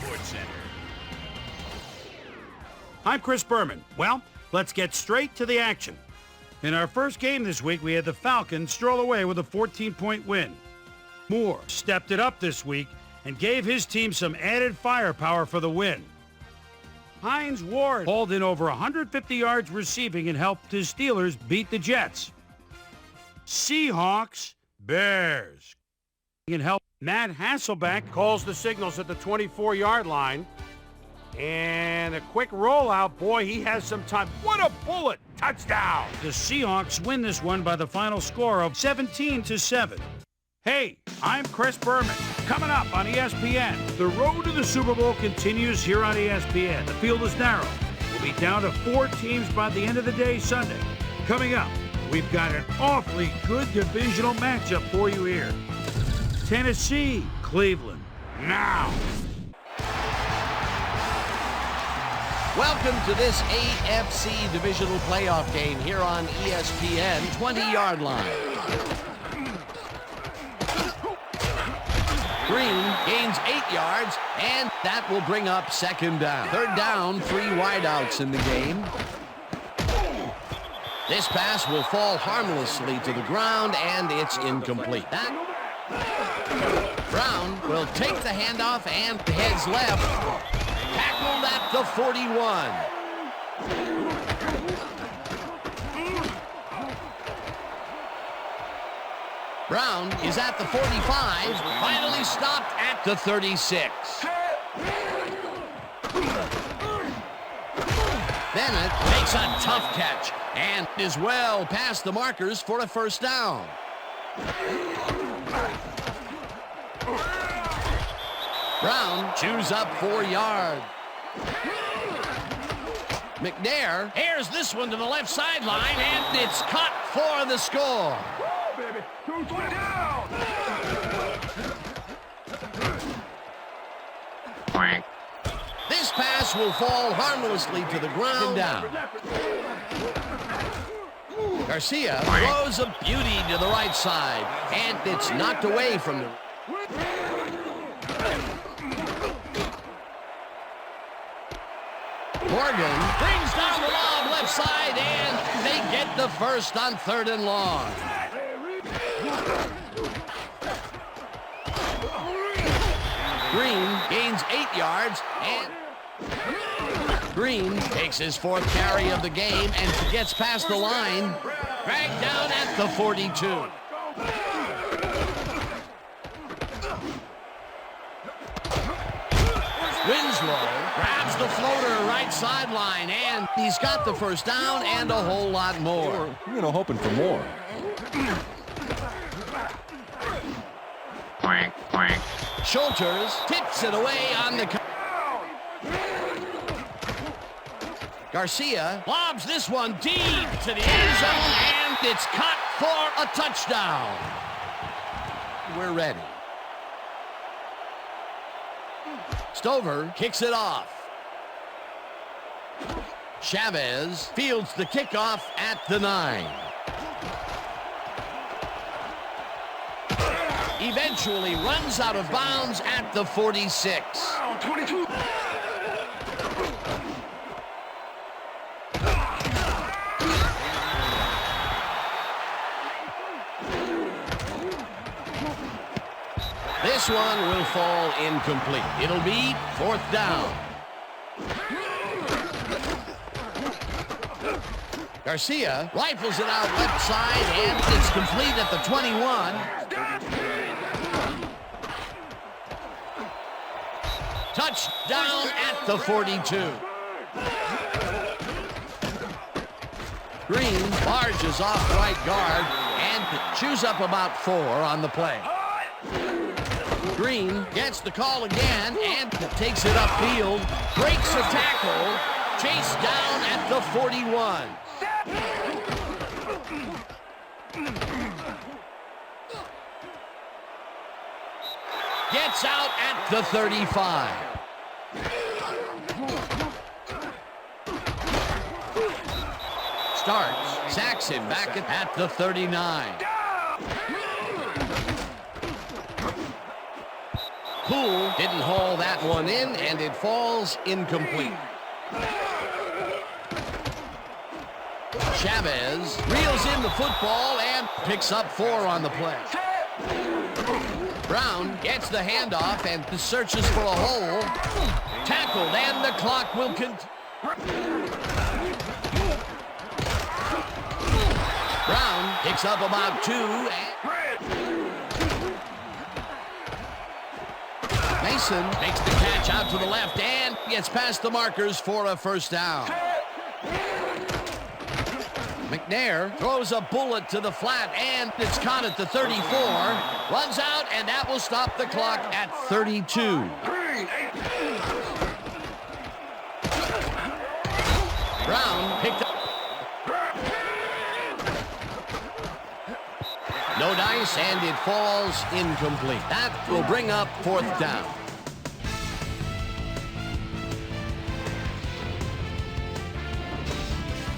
Sports Center. I'm Chris Berman. Well, let's get straight to the action. In our first game this week, we had the Falcons stroll away with a 14-point win. Moore stepped it up this week and gave his team some added firepower for the win. Hines Ward hauled in over 150 yards receiving and helped his Steelers beat the Jets. Seahawks, Bears. And help. Matt Hasselbeck calls the signals at the 24-yard line. And a quick rollout. Boy, he has some time. What a bullet. Touchdown. The Seahawks win this one by the final score of 17-7. Hey, I'm Chris Berman. Coming up on ESPN, the road to the Super Bowl continues here on ESPN. The field is narrow. We'll be down to 4 teams by the end of the day Sunday. Coming up, we've got an awfully good divisional matchup for you here. Tennessee, Cleveland, now. Welcome to this AFC Divisional Playoff game here on ESPN 20-yard line. Green gains 8 yards, and that will bring up second down. Third down, 3 wideouts in the game. This pass will fall harmlessly to the ground, and it's incomplete. Brown will take the handoff and heads left. Tackled at the 41. Brown is at the 45, finally stopped at the 36. Bennett makes a tough catch and is well past the markers for a first down. Brown chews up 4 yards. McNair airs this one to the left sideline, and it's caught for the score. Baby. 220 down. This pass will fall harmlessly to the ground. Down. Garcia throws a beauty to the right side, and it's knocked away from the... Morgan brings down the lob left side, and they get the first on 3rd and long. Green gains 8 yards, and Green takes his 4th carry of the game and gets past the line, dragged down at the 42. Winslow grabs the floater right sideline, and he's got the first down and a whole lot more. We're hoping for more. Schulters tips it away on the... Garcia lobs this one deep to the end zone, and it's caught for a touchdown. We're ready. Stover kicks it off. Chavez fields the kickoff at the 9. Eventually runs out of bounds at the 46. 22. This one will fall incomplete. It'll be 4th down. Garcia rifles it out left side, and it's complete at the 21. Touchdown at the 42. Green barges off right guard and chews up about 4 on the play. Green gets the call again and takes it upfield, breaks a tackle, chased down at the 41. Gets out at the 35. Starks, sacks him back at the 39. Poole didn't haul that one in, and it falls incomplete. Chavez reels in the football and picks up 4 on the play. Brown gets the handoff and searches for a hole. Tackled, and the clock will Brown picks up about 2. Mason makes the catch out to the left and gets past the markers for a first down. McNair throws a bullet to the flat, and it's caught at the 34. Runs out, and that will stop the clock at 32. Brown picked up. No dice, and it falls incomplete. That will bring up 4th down.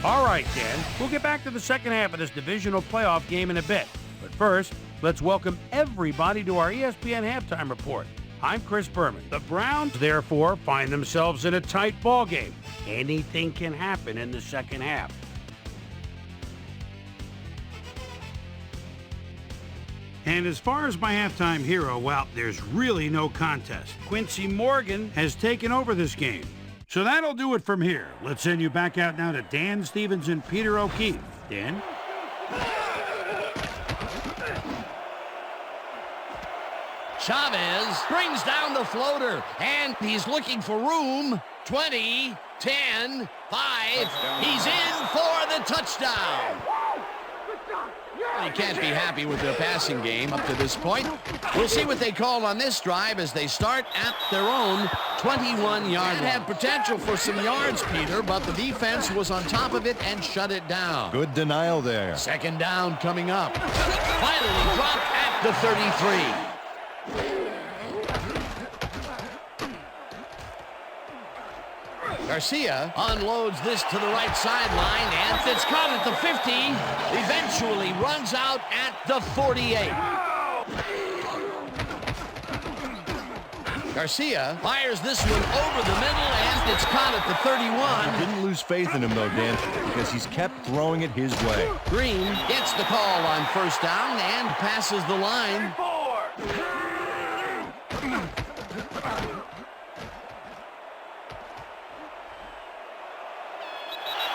All right, Dan, we'll get back to the second half of this divisional playoff game in a bit. But first, let's welcome everybody to our ESPN Halftime Report. I'm Chris Berman. The Browns, therefore, find themselves in a tight ball game. Anything can happen in the second half. And as far as my halftime hero, well, there's really no contest. Quincy Morgan has taken over this game. So that'll do it from here. Let's send you back out now to Dan Stevens and Peter O'Keefe. Dan? Chavez brings down the floater, and he's looking for room. 20, 10, 5. He's in for the touchdown. He can't be happy with their passing game up to this point. We'll see what they call on this drive as they start at their own 21-yard line. It had potential for some yards, Peter, but the defense was on top of it and shut it down. Good denial there. Second down coming up. Finally dropped at the 33. Garcia unloads this to the right sideline, and it's caught at the 50. Eventually runs out at the 48. Garcia fires this one over the middle, and it's caught at the 31. Didn't lose faith in him, though, Dan, because he's kept throwing it his way. Green gets the call on first down and passes the line.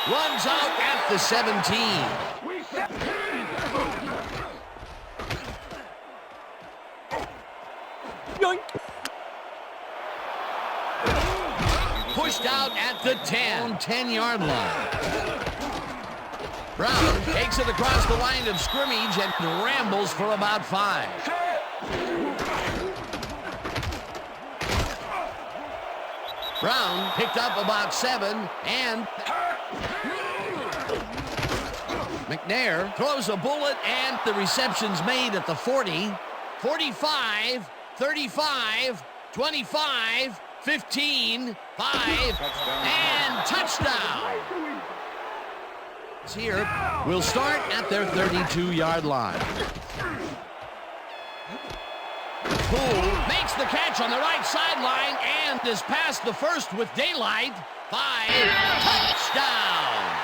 Runs out at the 17. Yoink. Pushed out at the 10-yard line. Brown takes it across the line of scrimmage and rambles for about 5. Brown picked up about 7, and McNair throws a bullet, and the reception's made at the 40, 45, 35, 25, 15, 5, and touchdown. Here, we'll start at their 32-yard line. Poole makes the catch on the right sideline and is past the first with daylight. 5, touchdown.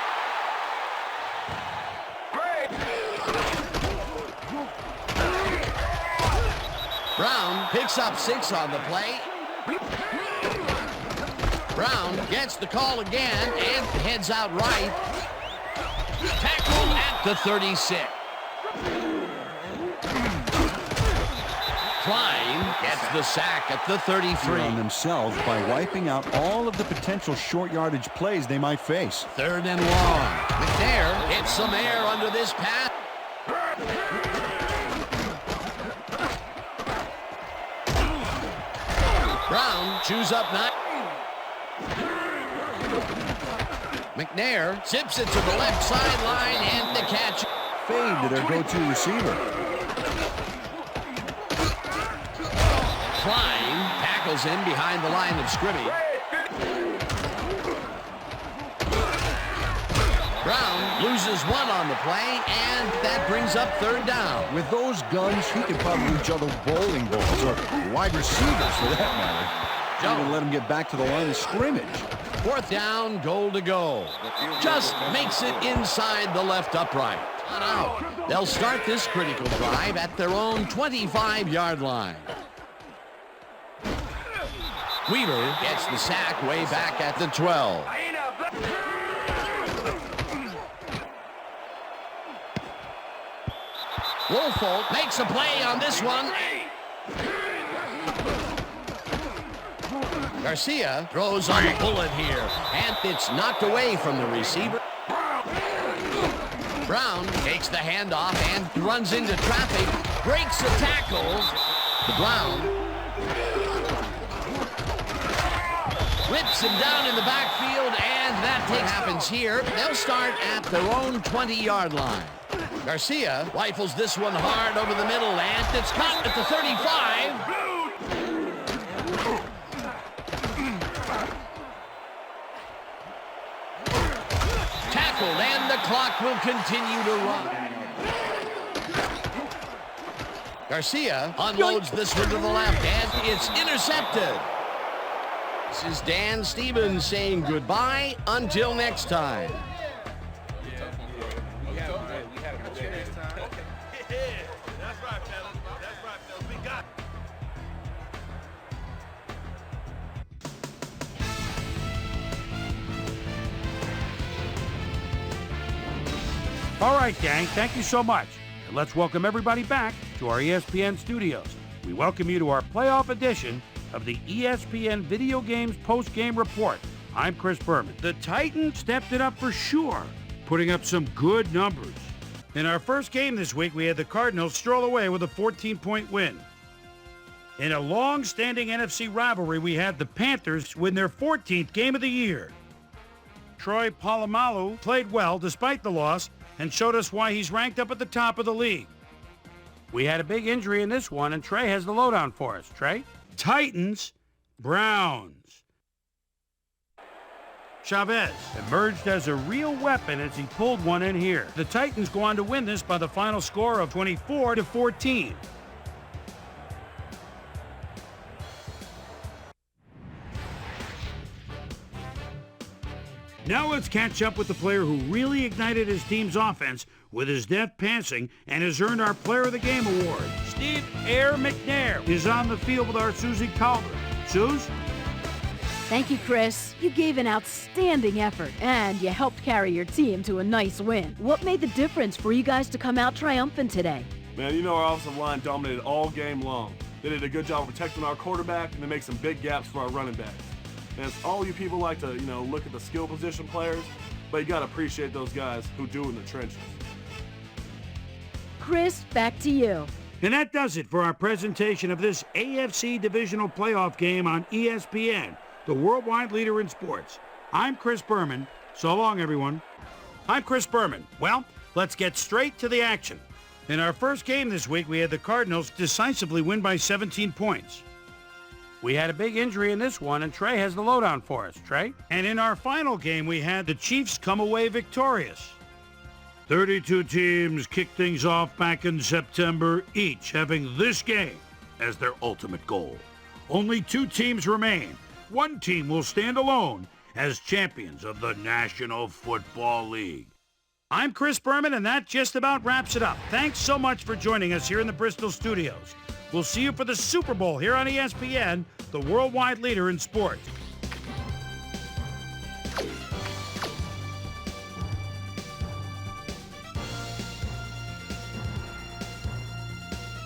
Brown picks up 6 on the play. Brown gets the call again and heads out right. Tackled at the 36. Klein gets the sack at the 33. On themselves by wiping out all of the potential short yardage plays they might face. 3rd and long. McNair hits some air under this pass. Brown chews up 9. McNair zips it to the left sideline, and the catch. Fade to their go-to receiver. Klein tackles him behind the line of scrimmage. Brown loses one on the play, and that brings up third down. With those guns, he could probably juggle bowling balls or wide receivers for that matter. Even let him get back to the line of scrimmage. Fourth down, goal to go. Just makes it inside the left upright. Not out. They'll start this critical drive at their own 25-yard line. Weaver gets the sack way back at the 12. Wolfold makes a play on this one. Garcia throws on the bullet here, and it's knocked away from the receiver. Brown takes the handoff and runs into traffic, breaks the tackles. To Brown. Whips him down in the backfield, and that happens here. They'll start at their own 20-yard line. Garcia rifles this one hard over the middle, and it's caught at the 35. And the clock will continue to run. Garcia unloads this one to the left, and it's intercepted. This is Dan Stevens saying goodbye until next time. All right, gang, thank you so much. And let's welcome everybody back to our ESPN studios. We welcome you to our playoff edition of the ESPN Video Games Post-Game Report. I'm Chris Berman. The Titans stepped it up for sure, putting up some good numbers. In our first game this week, we had the Cardinals stroll away with a 14-point win. In a long-standing NFC rivalry, we had the Panthers win their 14th game of the year. Troy Polamalu played well despite the loss, and showed us why he's ranked up at the top of the league. We had a big injury in this one, and Trey has the lowdown for us. Trey? Titans, Browns. Chavez emerged as a real weapon as he pulled one in here. The Titans go on to win this by the final score of 24-14. Now let's catch up with the player who really ignited his team's offense with his deft passing and has earned our Player of the Game award. Steve Air McNair is on the field with our Susie Calder. Suze? Thank you, Chris. You gave an outstanding effort, and you helped carry your team to a nice win. What made the difference for you guys to come out triumphant today? Man, you know our offensive line dominated all game long. They did a good job of protecting our quarterback, and they make some big gaps for our running backs. And it's all you people like to, look at the skill position players, but you got to appreciate those guys who do in the trenches. Chris, back to you. And that does it for our presentation of this AFC Divisional Playoff game on ESPN, the worldwide leader in sports. I'm Chris Berman. So long, everyone. I'm Chris Berman. Well, let's get straight to the action. In our first game this week, we had the Cardinals decisively win by 17 points. We had a big injury in this one, and Trey has the lowdown for us. Trey? And in our final game, we had the Chiefs come away victorious. 32 teams kicked things off back in September, each having this game as their ultimate goal. Only 2 teams remain. One team will stand alone as champions of the National Football League. I'm Chris Berman, and that just about wraps it up. Thanks so much for joining us here in the Bristol studios. We'll see you for the Super Bowl here on ESPN, the worldwide leader in sports.